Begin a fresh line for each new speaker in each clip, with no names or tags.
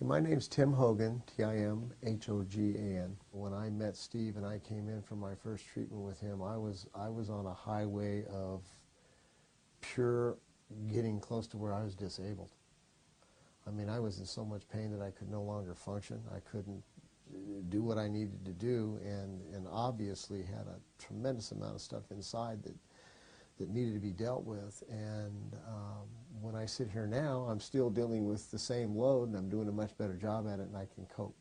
My name's Tim Hogan, Timhogan. When I met Steve and I came in for my first treatment with him, I was on a highway of pure getting close to where I was disabled. I mean, I was in so much pain that I could no longer function. I couldn't do what I needed to do, and obviously had a tremendous amount of stuff inside that needed to be dealt with. And when I sit here now, I'm still dealing with the same load, and I'm doing a much better job at it, and I can cope.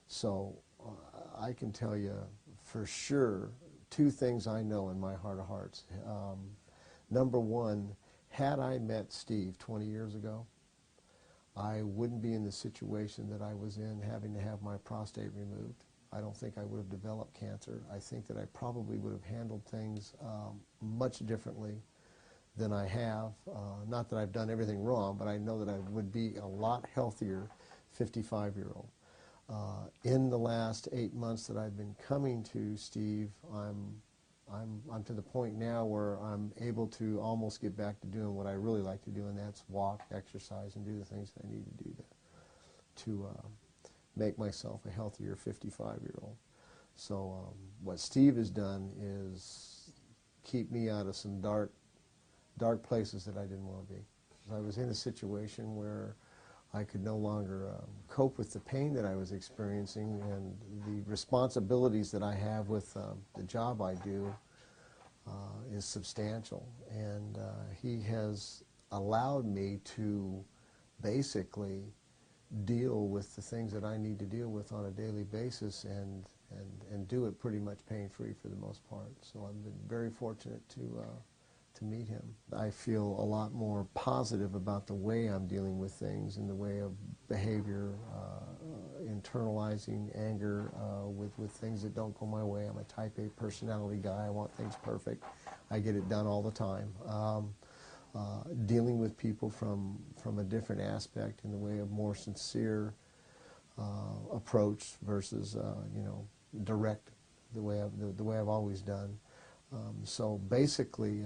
So I can tell you for sure two things I know in my heart of hearts. Number one, had I met Steve 20 years ago, I wouldn't be in the situation that I was in, having to have my prostate removed. I don't think I would have developed cancer. I think that I probably would have handled things much differently than I have. Not that I've done everything wrong, but I know that I would be a lot healthier 55-year-old. In the last 8 months that I've been coming to Steve, I'm to the point now where I'm able to almost get back to doing what I really like to do, and that's walk, exercise, and do the things that I need to do to make myself a healthier 55-year-old. So what Steve has done is keep me out of some dark places that I didn't want to be. I was in a situation where I could no longer cope with the pain that I was experiencing, and the responsibilities that I have with the job I do is substantial. And he has allowed me to basically deal with the things that I need to deal with on a daily basis, and do it pretty much pain-free for the most part. So I've been very fortunate to meet him. I feel a lot more positive about the way I'm dealing with things, in the way of behavior, internalizing anger with things that don't go my way. I'm a type A personality guy. I want things perfect. I get it done all the time. Dealing with people from a different aspect, in the way of more sincere approach versus direct, the way I've always done. So basically,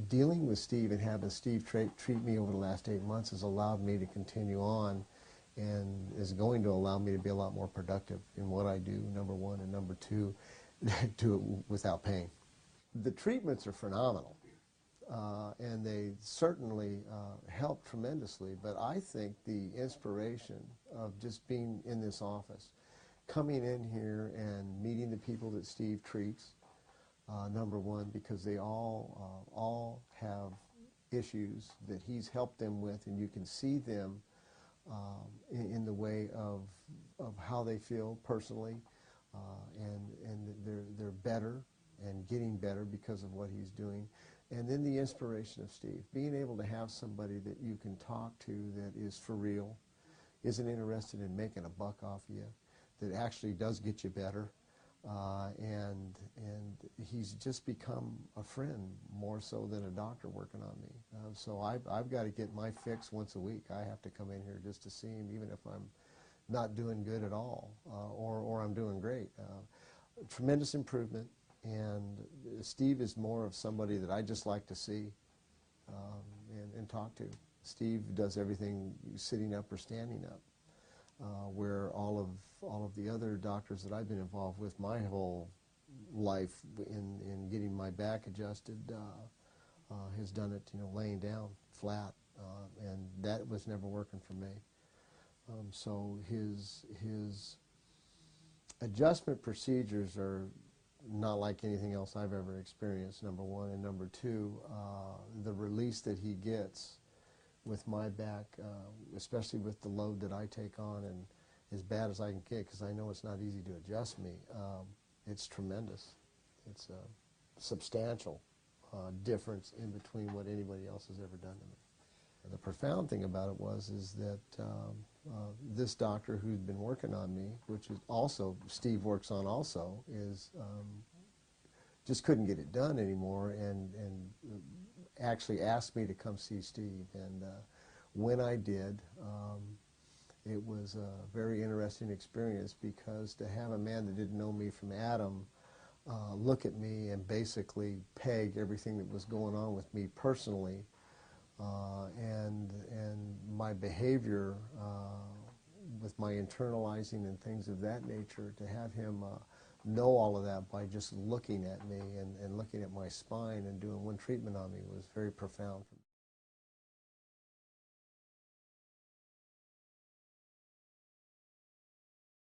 dealing with Steve and having Steve treat me over the last 8 months has allowed me to continue on, and is going to allow me to be a lot more productive in what I do, number one, and number two, do it without pain. The treatments are phenomenal, and they certainly help tremendously, but I think the inspiration of just being in this office, coming in here and meeting the people that Steve treats, number one, because they all have issues that he's helped them with, and you can see them in the way of how they feel personally, and they're better and getting better because of what he's doing. And then the inspiration of Steve, being able to have somebody that you can talk to that is for real, isn't interested in making a buck off you, that actually does get you better. And he's just become a friend more so than a doctor working on me. So I've got to get my fix once a week. I have to come in here just to see him, even if I'm not doing good at all, or I'm doing great. Tremendous improvement, and Steve is more of somebody that I just like to see and talk to. Steve does everything sitting up or standing up. Where all of the other doctors that I've been involved with my whole life in getting my back adjusted has done it, laying down flat, and that was never working for me. So his adjustment procedures are not like anything else I've ever experienced, number one, and number two, the release that he gets with my back, especially with the load that I take on, and as bad as I can get, because I know it's not easy to adjust me, it's tremendous. It's a substantial difference in between what anybody else has ever done to me. The profound thing about it is that this doctor who's been working on me, which is also Steve works on also, is just couldn't get it done anymore, and actually asked me to come see Steve. And when I did, it was a very interesting experience, because to have a man that didn't know me from Adam look at me and basically peg everything that was going on with me personally, and my behavior with my internalizing and things of that nature, to have him know all of that by just looking at me and looking at my spine and doing one treatment on me was very profound for me.